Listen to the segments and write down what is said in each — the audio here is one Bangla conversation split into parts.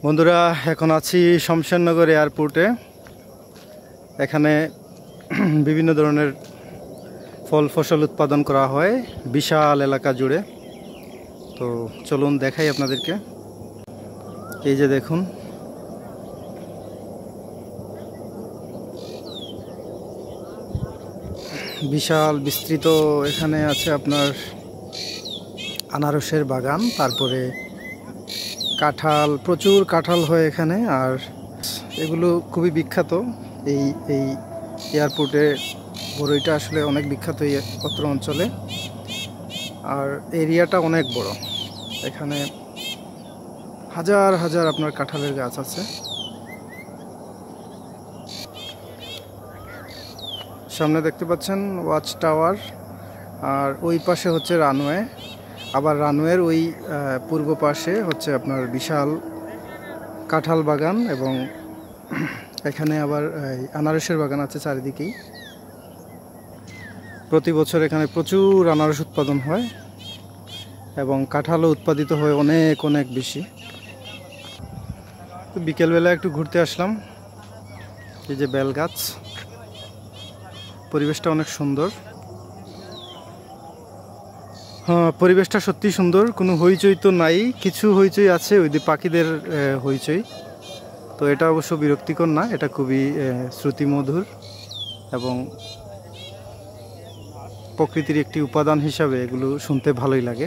বন্ধুরা, এখন আছি শমশেরনগর এয়ারপোর্টে। এখানে বিভিন্ন ধরনের ফল ফসল উৎপাদন করা হয় বিশাল এলাকা জুড়ে। তো চলুন দেখাই আপনাদেরকে। এই যে দেখুন, বিশাল বিস্তৃত এখানে আছে আপনার আনারসের বাগান, তারপরে কাঁঠাল, প্রচুর কাঁঠাল হয় এখানে। আর এগুলো খুবই বিখ্যাত। এই এই এয়ারপোর্টে বড়ইটা আসলে অনেক বিখ্যাত এই অত্র অঞ্চলে। আর এরিয়াটা অনেক বড়। এখানে হাজার হাজার আপনার কাঁঠালের গাছ আছে। সামনে দেখতে পাচ্ছেন ওয়াচ টাওয়ার, আর ওই পাশে হচ্ছে রানওয়ে। আবার রানওয়ের ওই পূর্ব পাশে হচ্ছে আপনার বিশাল কাঁঠাল বাগান, এবং এখানে আবার আনারসের বাগান আছে চারিদিকেই। প্রতি বছর এখানে প্রচুর আনারস উৎপাদন হয় এবং কাঁঠালও উৎপাদিত হয় অনেক অনেক বেশি। তো বিকেলবেলা একটু ঘুরতে আসলাম। এই যে বেল গাছ, পরিবেশটা অনেক সুন্দর। হ্যাঁ, পরিবেশটা সত্যি সুন্দর। কোনো হইচই তো নাই, কিছু হইচই আছে ওই যে পাখিদের হইচই। তো এটা অবশ্য বিরক্তিকর না, এটা খুবই শ্রুতিমধুর এবং প্রকৃতির একটি উপাদান হিসাবে এগুলো শুনতে ভালোই লাগে।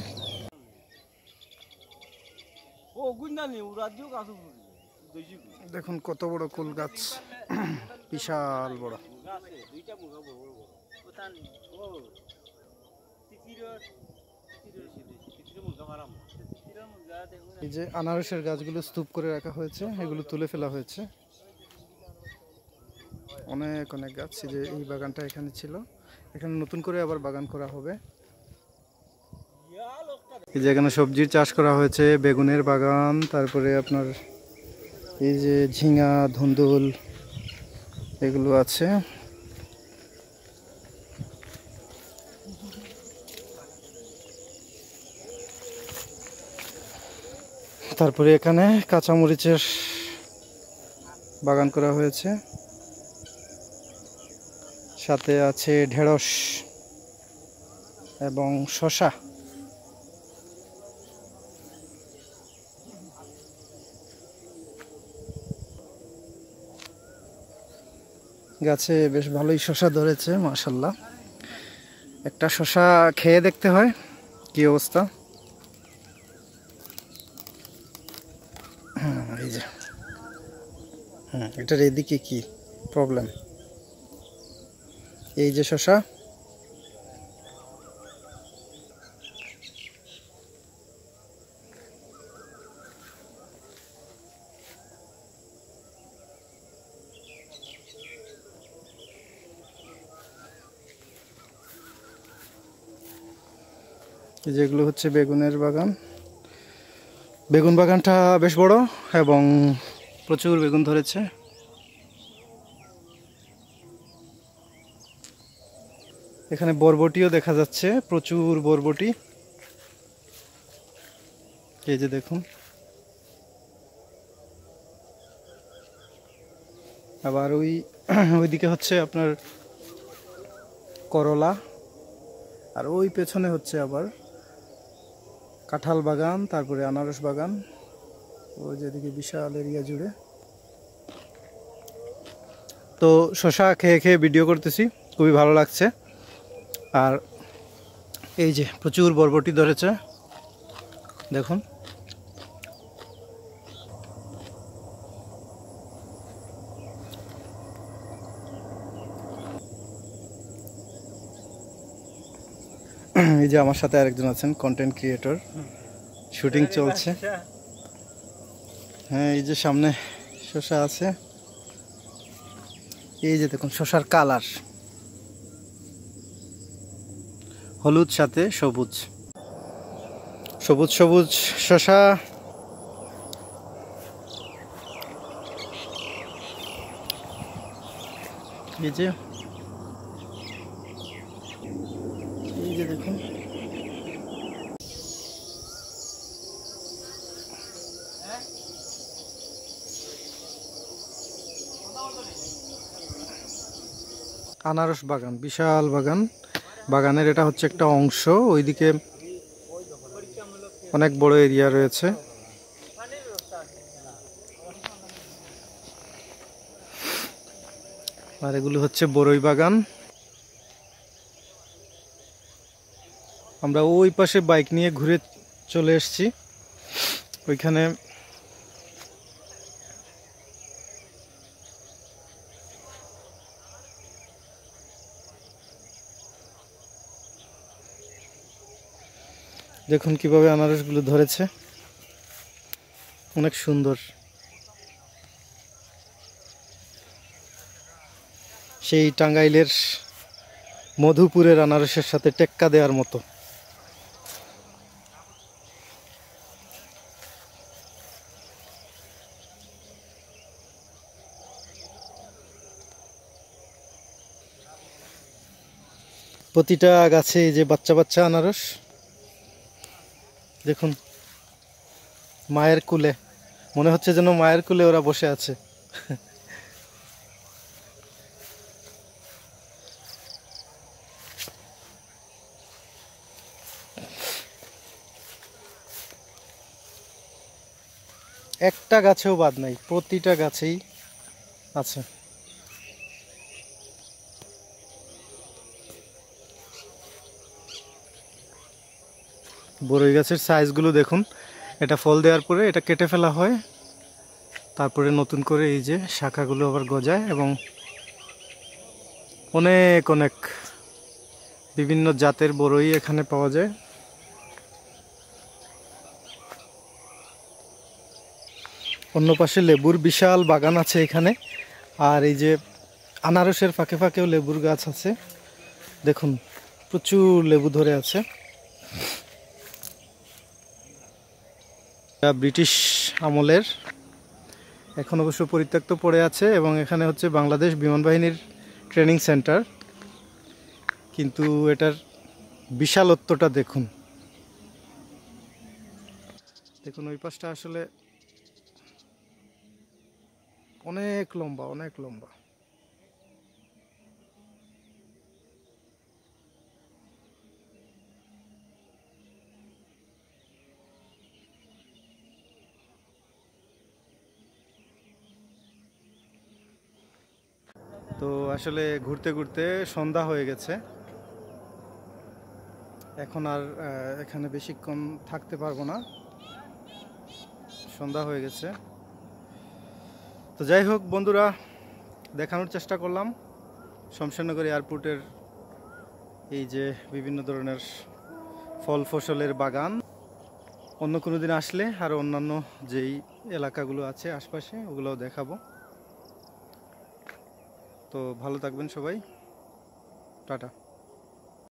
দেখুন কত বড় কুল গাছ, বিশাল বড়। এই যে আনারসের গাছগুলো স্তূপ করে রাখা হয়েছে, এগুলো তুলে ফেলা হয়েছে। অনেক অনেক গাছ। এই যে এই বাগানটা এখানে ছিল, এখানে নতুন করে আবার বাগান করা হবে। এই যে এখানে সবজির চাষ করা হয়েছে, বেগুনের বাগান, তারপরে আপনার এই যে ঝিঙা, ধুন্দুল এগুলো আছে। তারপরে এখানে কাঁচামরিচের বাগান করা হয়েছে, সাথে আছে ঢেঁড়স এবং শসা। গাছে বেশ ভালোই শসা ধরেছে, মাশাআল্লাহ। একটা শসা খেয়ে দেখতে হয় কি অবস্থা। এই যে এটার এদিকে কি প্রবলেম। এই যে শসা, যেগুলো হচ্ছে বেগুনের বাগান। বেগুন বাগানটা বেশ বড় এবং প্রচুর বেগুন ধরেছে। এখানে বরবটিও দেখা যাচ্ছে, প্রচুর বরবটি। এই যে দেখুন, আবার ওইদিকে হচ্ছে আপনার করলা, আর ওই পেছনে হচ্ছে আবার কাঁঠাল বাগান, তারপরে আনারস বাগান। ওই যেদিকে বিশাল এরিয়া জুড়ে। তো শসা খেয়ে খেয়ে ভিডিও করতেছি, খুবই ভালো লাগছে। আর এই যে প্রচুর বরবটি ধরেছে, দেখুন। এই যে আমার সাথে আরেকজন আছেন, কন্টেন্ট ক্রিয়েটর, শুটিং চলছে। হ্যাঁ, এই যে সামনে শসা আছে। এই যে দেখুন শসার কালার, হলুদ সাথে সবুজ, সবুজ সবুজ শসা। এই যে দেখুন, আনারস বাগান, বিশাল বাগান। বাগানের এটা হচ্ছে একটা অংশ, ওইদিকে অনেক বড় এরিয়া রয়েছে। আর এগুলো হচ্ছে বড়ই বাগান। আমরা ওই পাশে বাইক নিয়ে ঘুরে চলে এসেছি। ওইখানে দেখুন কিভাবে আনারসগুলো ধরেছে, অনেক সুন্দর। সেই টাঙ্গাইলের মধুপুরের আনারসের সাথে টেক্কা দেওয়ার মতো। প্রতিটা গাছে এই যে বাচ্চা বাচ্চা আনারস, দেখুন মায়ের কুলে, মনে হচ্ছে যেন মায়ের কুলে ওরা বসে আছে। একটা গাছেও বাদ নাই, প্রতিটা গাছেই আছে। বড়ই গাছের সাইজগুলো দেখুন। এটা ফল দেওয়ার পরে এটা কেটে ফেলা হয়, তারপরে নতুন করে এই যে শাখাগুলো আবার গজায়, এবং অনেক অনেক বিভিন্ন জাতের বড়ই এখানে পাওয়া যায়। অন্য পাশে লেবুর বিশাল বাগান আছে এখানে। আর এই যে আনারসের ফাঁকে ফাঁকেও লেবুর গাছ আছে, দেখুন প্রচুর লেবু ধরে আছে। ব্রিটিশ আমলের, এখন অবশ্য পরিত্যক্ত পড়ে আছে, এবং এখানে হচ্ছে বাংলাদেশ বিমান বাহিনীর ট্রেনিং সেন্টার। কিন্তু এটার বিশালত্বটা দেখুন, দেখুন ওই পাশটা আসলে অনেক লম্বা, অনেক লম্বা। তো আসলে ঘুরতে ঘুরতে সন্ধ্যা হয়ে গেছে, এখন আর এখানে বেশিক্ষণ থাকতে পারবো না, সন্ধ্যা হয়ে গেছে। তো যাই হোক বন্ধুরা, দেখানোর চেষ্টা করলাম শমশেরনগর এয়ারপোর্টের এই যে বিভিন্ন ধরনের ফল ফসলের বাগান। অন্য কোনো দিন আসলে আরও অন্যান্য যেই এলাকাগুলো আছে আশপাশে ওগুলোও দেখাবো। তো ভালো থাকবেন সবাই, টাটা।